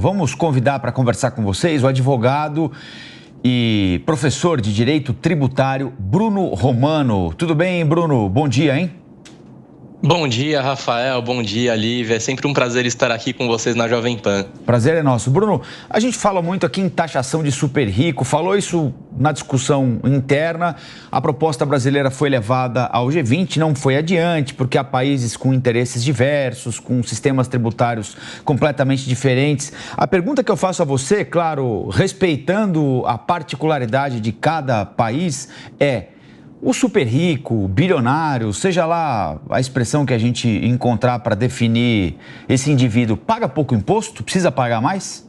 Vamos convidar para conversar com vocês o advogado e professor de Direito Tributário, Bruno Romano. Tudo bem, Bruno? Bom dia, hein? Bom dia, Rafael. Bom dia, Lívia. É sempre um prazer estar aqui com vocês na Jovem Pan. Prazer é nosso. Bruno, a gente fala muito aqui em taxação de super rico, falou isso na discussão interna. A proposta brasileira foi levada ao G20, não foi adiante, porque há países com interesses diversos, com sistemas tributários completamente diferentes. A pergunta que eu faço a você, claro, respeitando a particularidade de cada país, é: o super rico, bilionário, seja lá a expressão que a gente encontrar para definir esse indivíduo, paga pouco imposto? Precisa pagar mais?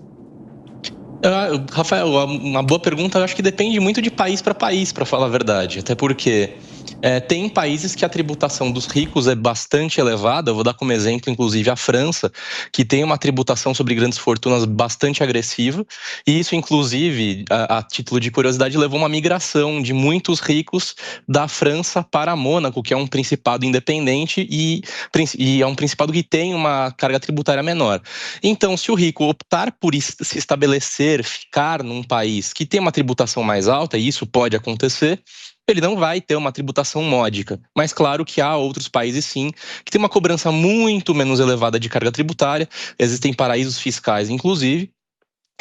Rafael, uma boa pergunta. Eu acho que depende muito de país, para falar a verdade. Até porque tem países que a tributação dos ricos é bastante elevada. Eu vou dar como exemplo, inclusive, a França, que tem uma tributação sobre grandes fortunas bastante agressiva. E isso, inclusive, a título de curiosidade, levou uma migração de muitos ricos da França para Mônaco, que é um principado independente e é um principado que tem uma carga tributária menor. Então, se o rico optar por se estabelecer, ficar num país que tem uma tributação mais alta, e isso pode acontecer, ele não vai ter uma tributação módica. Mas claro que há outros países, sim, que têm uma cobrança muito menos elevada de carga tributária. Existem paraísos fiscais, inclusive.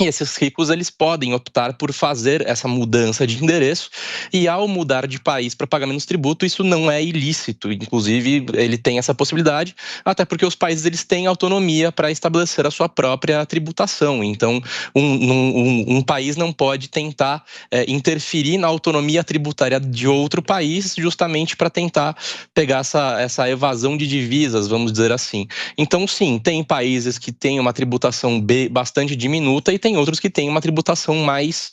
E esses ricos, eles podem optar por fazer essa mudança de endereço, e ao mudar de país para pagar menos tributo, isso não é ilícito. Inclusive, ele tem essa possibilidade, até porque os países, eles têm autonomia para estabelecer a sua própria tributação. Então, um país não pode tentar interferir na autonomia tributária de outro país, justamente para tentar pegar essa evasão de divisas, vamos dizer assim. Então, sim, tem países que têm uma tributação bastante diminuta e tem outros que têm uma tributação mais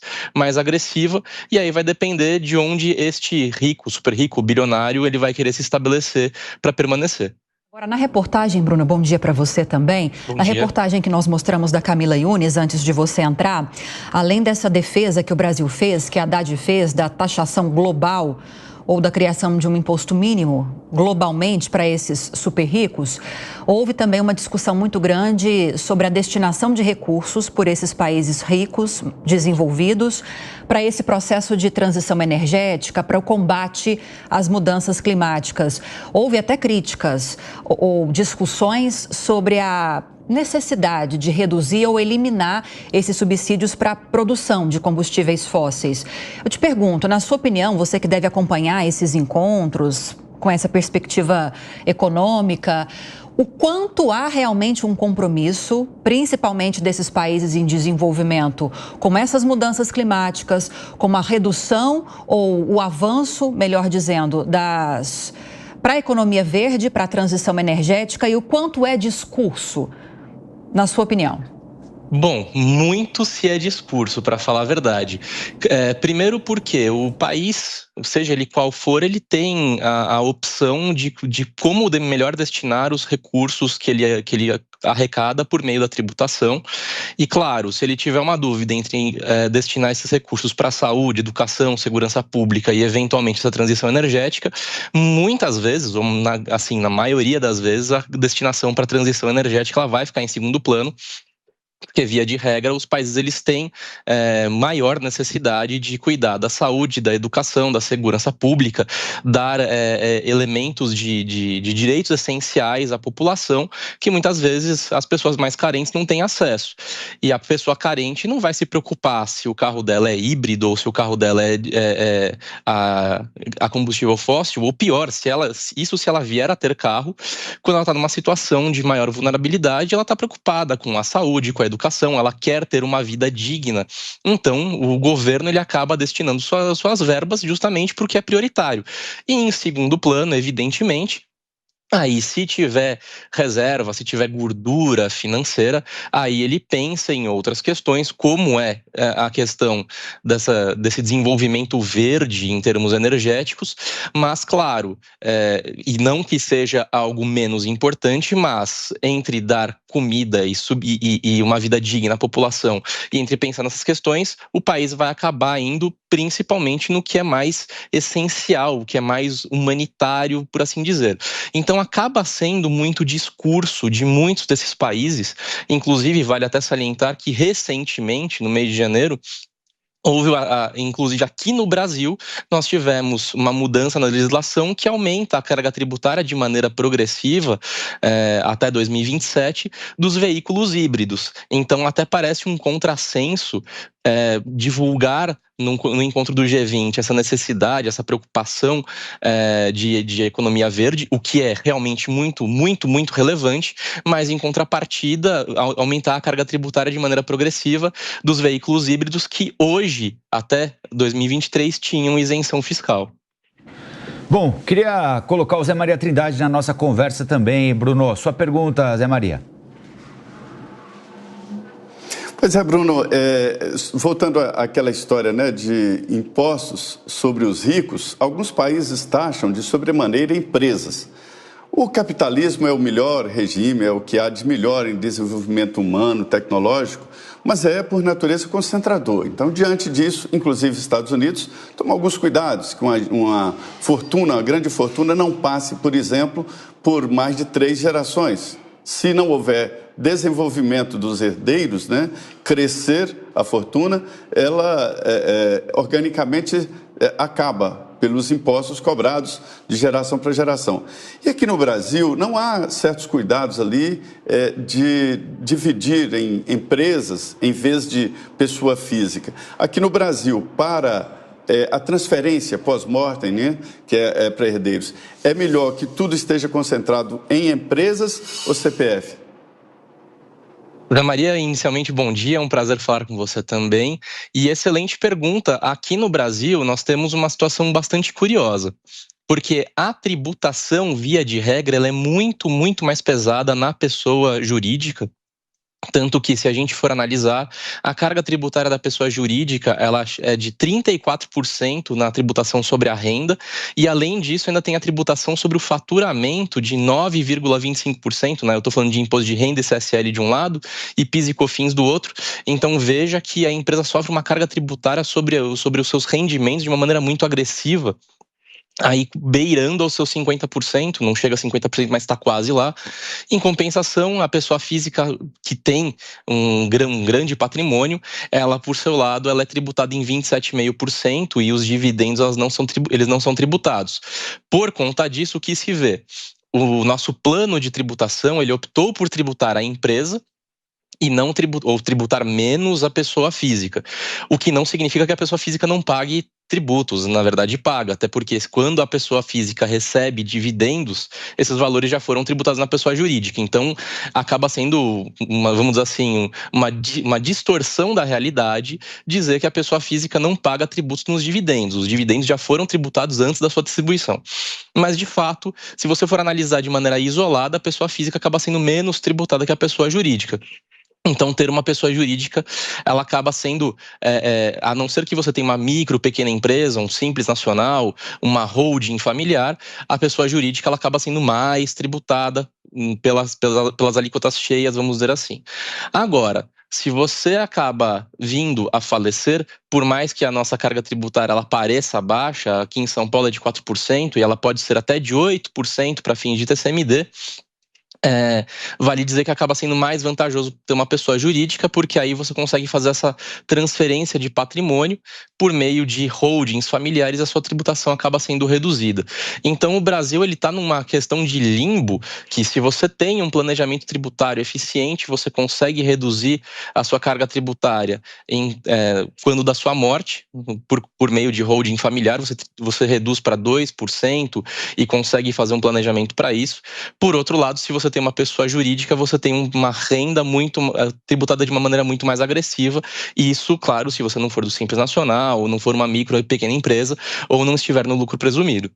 agressiva, e aí vai depender de onde este rico, super rico, bilionário, ele vai querer se estabelecer para permanecer. Agora, na reportagem, Bruno, bom dia para você também. Na reportagem que nós mostramos da Camila Yunes, antes de você entrar, além dessa defesa que o Brasil fez, que a Haddad fez, da taxação global ou da criação de um imposto mínimo globalmente para esses super ricos, houve também uma discussão muito grande sobre a destinação de recursos por esses países ricos, desenvolvidos, para esse processo de transição energética, para o combate às mudanças climáticas. Houve até críticas ou discussões sobre a necessidade de reduzir ou eliminar esses subsídios para a produção de combustíveis fósseis. Eu te pergunto, na sua opinião, você que deve acompanhar esses encontros com essa perspectiva econômica, o quanto há realmente um compromisso, principalmente desses países em desenvolvimento, com essas mudanças climáticas, com a redução ou o avanço, melhor dizendo, para a economia verde, para a transição energética, e o quanto é discurso, na sua opinião? Bom, muito se é discurso, para falar a verdade. Primeiro porque o país, seja ele qual for, ele tem a opção de como melhor destinar os recursos que ele arrecada por meio da tributação. E claro, se ele tiver uma dúvida entre destinar esses recursos para saúde, educação, segurança pública e eventualmente essa transição energética, muitas vezes, ou na maioria das vezes, a destinação para a transição energética ela vai ficar em segundo plano, porque, via de regra, os países eles têm maior necessidade de cuidar da saúde, da educação, da segurança pública, dar elementos de direitos essenciais à população, que muitas vezes as pessoas mais carentes não têm acesso. E a pessoa carente não vai se preocupar se o carro dela é híbrido ou se o carro dela é a combustível fóssil, ou pior, se ela vier a ter carro, quando ela está numa situação de maior vulnerabilidade, ela está preocupada com a saúde, com a educação, ela quer ter uma vida digna. Então, o governo ele acaba destinando suas verbas justamente porque é prioritário. E em segundo plano, evidentemente, aí, se tiver reserva, se tiver gordura financeira, aí ele pensa em outras questões, como a questão desse desenvolvimento verde em termos energéticos, mas claro, e não que seja algo menos importante, mas entre dar comida e uma vida digna à população, e entre pensar nessas questões, o país vai acabar indo principalmente no que é mais essencial, o que é mais humanitário, por assim dizer. Então acaba sendo muito discurso de muitos desses países, inclusive vale até salientar que recentemente, no mês de janeiro, houve, inclusive aqui no Brasil, nós tivemos uma mudança na legislação que aumenta a carga tributária de maneira progressiva até 2027 dos veículos híbridos. Então até parece um contrassenso divulgar no encontro do G20 essa necessidade, essa preocupação de economia verde, o que é realmente muito, muito, muito relevante, mas em contrapartida aumentar a carga tributária de maneira progressiva dos veículos híbridos que hoje, até 2023, tinham isenção fiscal. Bom, queria colocar o Zé Maria Trindade na nossa conversa também. Bruno, sua pergunta, Zé Maria. Pois é, Bruno, voltando àquela história, né, de impostos sobre os ricos, alguns países taxam de sobremaneira empresas. O capitalismo é o melhor regime, é o que há de melhor em desenvolvimento humano, tecnológico, mas é, por natureza, concentrador. Então, diante disso, inclusive os Estados Unidos tomam alguns cuidados, que uma grande fortuna não passe, por exemplo, por mais de 3 gerações. Se não houver desenvolvimento dos herdeiros, né, crescer a fortuna, ela organicamente acaba pelos impostos cobrados de geração para geração. E aqui no Brasil não há certos cuidados ali de dividir em empresas em vez de pessoa física. Aqui no Brasil, para a transferência pós-mortem, né, que é para herdeiros, é melhor que tudo esteja concentrado em empresas ou CPF? Zé Maria, inicialmente, bom dia, é um prazer falar com você também. E excelente pergunta. Aqui no Brasil, nós temos uma situação bastante curiosa, porque a tributação, via de regra, ela é muito, muito mais pesada na pessoa jurídica. Tanto que, se a gente for analisar, a carga tributária da pessoa jurídica ela é de 34% na tributação sobre a renda, e além disso ainda tem a tributação sobre o faturamento de 9,25%, né? Eu estou falando de imposto de renda e CSL de um lado e PIS e COFINS do outro. Então veja que a empresa sofre uma carga tributária sobre os seus rendimentos de uma maneira muito agressiva, aí beirando aos seus 50%, não chega a 50%, mas está quase lá. Em compensação, a pessoa física que tem um grande patrimônio, ela, por seu lado, ela é tributada em 27,5% e os dividendos eles não são tributados. Por conta disso, o que se vê? O nosso plano de tributação, ele optou por tributar a empresa e não tributar menos a pessoa física, o que não significa que a pessoa física não pague tributos, na verdade paga, até porque quando a pessoa física recebe dividendos, esses valores já foram tributados na pessoa jurídica, então acaba sendo, vamos dizer assim, uma distorção da realidade dizer que a pessoa física não paga tributos nos dividendos, os dividendos já foram tributados antes da sua distribuição. Mas de fato, se você for analisar de maneira isolada, a pessoa física acaba sendo menos tributada que a pessoa jurídica. Então, ter uma pessoa jurídica, ela acaba sendo, a não ser que você tenha uma micro, pequena empresa, um simples nacional, uma holding familiar, a pessoa jurídica ela acaba sendo mais tributada pelas alíquotas cheias, vamos dizer assim. Agora, se você acaba vindo a falecer, por mais que a nossa carga tributária ela pareça baixa, aqui em São Paulo é de 4% e ela pode ser até de 8% para fins de TCMD, vale dizer que acaba sendo mais vantajoso ter uma pessoa jurídica, porque aí você consegue fazer essa transferência de patrimônio por meio de holdings familiares, a sua tributação acaba sendo reduzida. Então o Brasil ele está numa questão de limbo, que se você tem um planejamento tributário eficiente, você consegue reduzir a sua carga tributária quando da sua morte, por meio de holding familiar, você reduz para 2% e consegue fazer um planejamento para isso. Por outro lado, se você tem uma pessoa jurídica, você tem uma renda muito tributada de uma maneira muito mais agressiva, e isso, claro, se você não for do Simples Nacional, ou não for uma micro ou pequena empresa, ou não estiver no lucro presumido.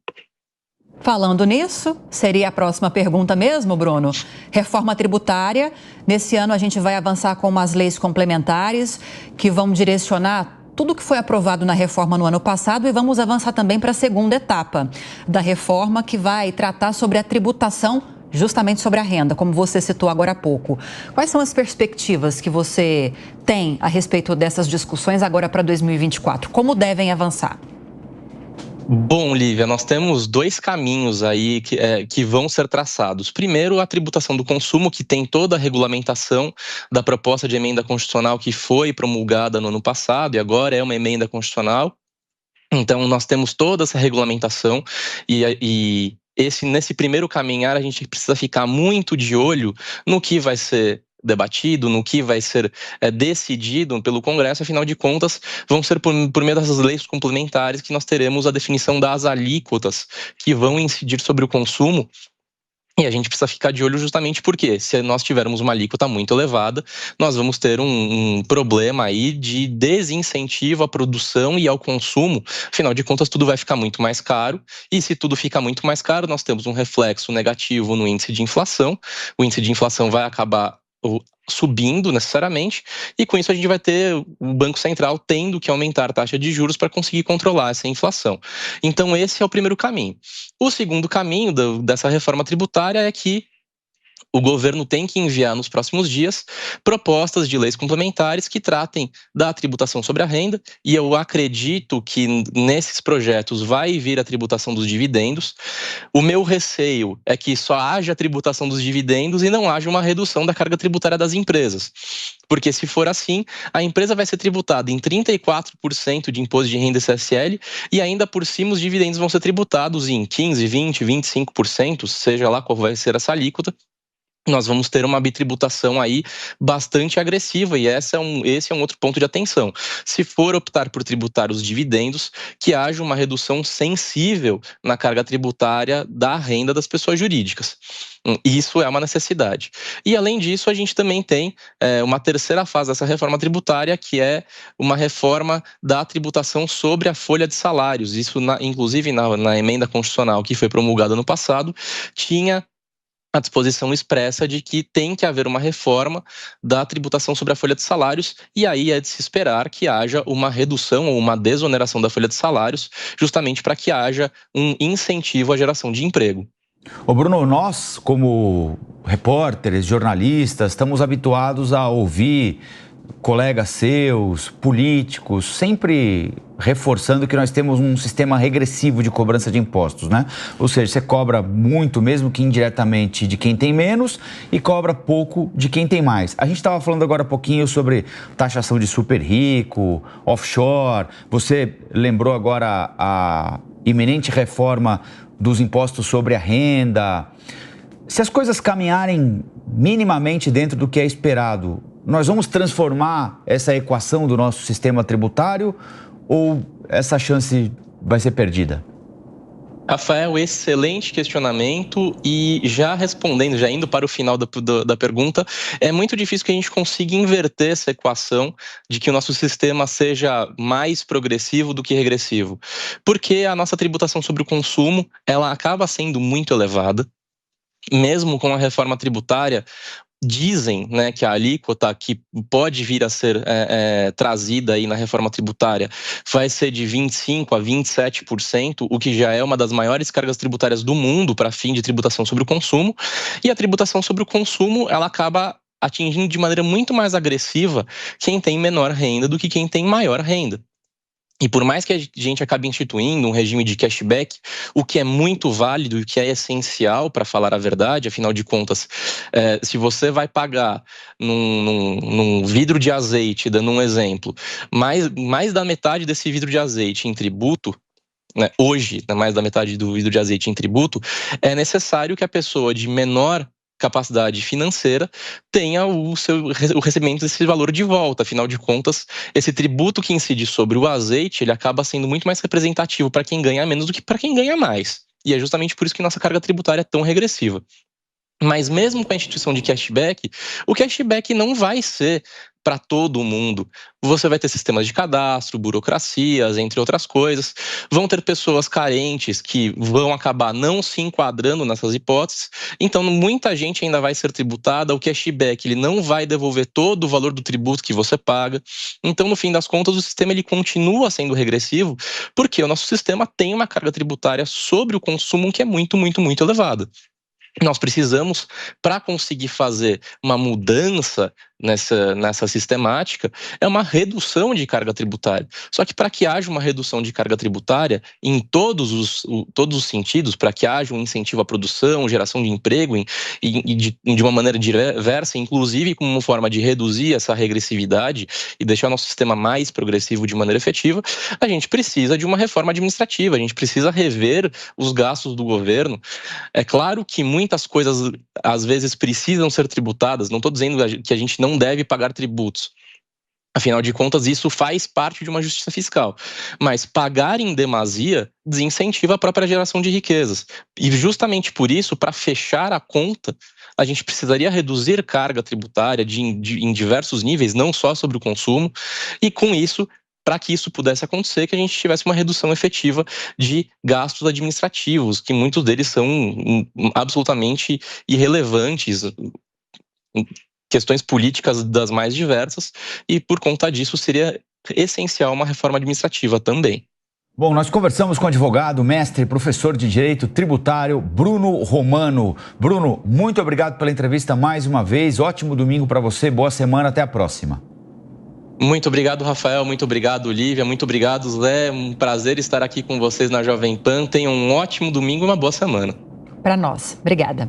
Falando nisso, seria a próxima pergunta mesmo, Bruno? Reforma tributária. Nesse ano a gente vai avançar com umas leis complementares que vão direcionar tudo que foi aprovado na reforma no ano passado, e vamos avançar também para a segunda etapa da reforma, que vai tratar sobre a tributação justamente sobre a renda, como você citou agora há pouco. Quais são as perspectivas que você tem a respeito dessas discussões agora para 2024? Como devem avançar? Bom, Lívia, nós temos dois caminhos aí que vão ser traçados. Primeiro, a tributação do consumo, que tem toda a regulamentação da proposta de emenda constitucional que foi promulgada no ano passado e agora é uma emenda constitucional. Então, nós temos toda essa regulamentação nesse primeiro caminhar, a gente precisa ficar muito de olho no que vai ser debatido, no que vai ser decidido pelo Congresso. Afinal de contas, vão ser por meio dessas leis complementares que nós teremos a definição das alíquotas que vão incidir sobre o consumo. E a gente precisa ficar de olho justamente porque, se nós tivermos uma alíquota muito elevada, nós vamos ter um problema aí de desincentivo à produção e ao consumo. Afinal de contas, tudo vai ficar muito mais caro. E se tudo fica muito mais caro, nós temos um reflexo negativo no índice de inflação. O índice de inflação vai acabar subindo necessariamente, e com isso a gente vai ter o Banco Central tendo que aumentar a taxa de juros para conseguir controlar essa inflação. Então esse é o primeiro caminho. O segundo caminho dessa reforma tributária é que o governo tem que enviar nos próximos dias propostas de leis complementares que tratem da tributação sobre a renda, e eu acredito que nesses projetos vai vir a tributação dos dividendos. O meu receio é que só haja a tributação dos dividendos e não haja uma redução da carga tributária das empresas. Porque se for assim, a empresa vai ser tributada em 34% de imposto de renda CSL e ainda por cima os dividendos vão ser tributados em 15%, 20%, 25%, seja lá qual vai ser essa alíquota. Nós vamos ter uma bitributação aí bastante agressiva, e esse é um outro ponto de atenção. Se for optar por tributar os dividendos, que haja uma redução sensível na carga tributária da renda das pessoas jurídicas. Isso é uma necessidade. E além disso, a gente também tem uma terceira fase dessa reforma tributária, que é uma reforma da tributação sobre a folha de salários. Isso, inclusive, na emenda constitucional que foi promulgada no passado, tinha a disposição expressa de que tem que haver uma reforma da tributação sobre a folha de salários, e aí é de se esperar que haja uma redução ou uma desoneração da folha de salários, justamente para que haja um incentivo à geração de emprego. Ô Bruno, nós como repórteres, jornalistas, estamos habituados a ouvir colegas seus, políticos, sempre reforçando que nós temos um sistema regressivo de cobrança de impostos, né? Ou seja, você cobra muito, mesmo que indiretamente, de quem tem menos e cobra pouco de quem tem mais. A gente estava falando agora há pouquinho sobre taxação de super rico, offshore. Você lembrou agora a iminente reforma dos impostos sobre a renda. Se as coisas caminharem minimamente dentro do que é esperado, nós vamos transformar essa equação do nosso sistema tributário ou essa chance vai ser perdida? Rafael, excelente questionamento, e já respondendo, já indo para o final da pergunta, é muito difícil que a gente consiga inverter essa equação de que o nosso sistema seja mais progressivo do que regressivo, porque a nossa tributação sobre o consumo, ela acaba sendo muito elevada, mesmo com a reforma tributária. Dizem, né, que a alíquota que pode vir a ser trazida aí na reforma tributária vai ser de 25% a 27%, o que já é uma das maiores cargas tributárias do mundo para fim de tributação sobre o consumo. E a tributação sobre o consumo, ela acaba atingindo de maneira muito mais agressiva quem tem menor renda do que quem tem maior renda. E por mais que a gente acabe instituindo um regime de cashback, o que é muito válido e o que é essencial, para falar a verdade, afinal de contas, se você vai pagar num vidro de azeite, dando um exemplo, mais da metade desse vidro de azeite em tributo, né, hoje, mais da metade do vidro de azeite em tributo, é necessário que a pessoa de menor capacidade financeira tenha o recebimento desse valor de volta. Afinal de contas, esse tributo que incide sobre o azeite, ele acaba sendo muito mais representativo para quem ganha menos do que para quem ganha mais. E é justamente por isso que nossa carga tributária é tão regressiva. Mas mesmo com a instituição de cashback, o cashback não vai ser para todo mundo. Você vai ter sistemas de cadastro, burocracias, entre outras coisas. Vão ter pessoas carentes que vão acabar não se enquadrando nessas hipóteses. Então, muita gente ainda vai ser tributada. O cashback, ele não vai devolver todo o valor do tributo que você paga. Então, no fim das contas, o sistema ele continua sendo regressivo, porque o nosso sistema tem uma carga tributária sobre o consumo que é muito, muito, muito elevada. Nós precisamos, para conseguir fazer uma mudança nessa sistemática, é uma redução de carga tributária. Só que para que haja uma redução de carga tributária em todos os sentidos, para que haja um incentivo à produção, geração de emprego e de uma maneira diversa, inclusive como uma forma de reduzir essa regressividade e deixar o nosso sistema mais progressivo de maneira efetiva, a gente precisa de uma reforma administrativa, a gente precisa rever os gastos do governo. É claro que muitas coisas às vezes precisam ser tributadas, não estou dizendo que a gente não deve pagar tributos. Afinal de contas, isso faz parte de uma justiça fiscal. Mas pagar em demasia desincentiva a própria geração de riquezas. E justamente por isso, para fechar a conta, a gente precisaria reduzir carga tributária em diversos níveis, não só sobre o consumo, e com isso, para que isso pudesse acontecer, que a gente tivesse uma redução efetiva de gastos administrativos, que muitos deles são absolutamente irrelevantes, questões políticas das mais diversas, e por conta disso seria essencial uma reforma administrativa também. Bom, nós conversamos com o advogado, mestre, professor de Direito Tributário, Bruno Romano. Bruno, muito obrigado pela entrevista mais uma vez, ótimo domingo para você, boa semana, até a próxima. Muito obrigado, Rafael, muito obrigado, Lívia, muito obrigado, Zé, um prazer estar aqui com vocês na Jovem Pan, tenham um ótimo domingo e uma boa semana. Para nós, obrigada.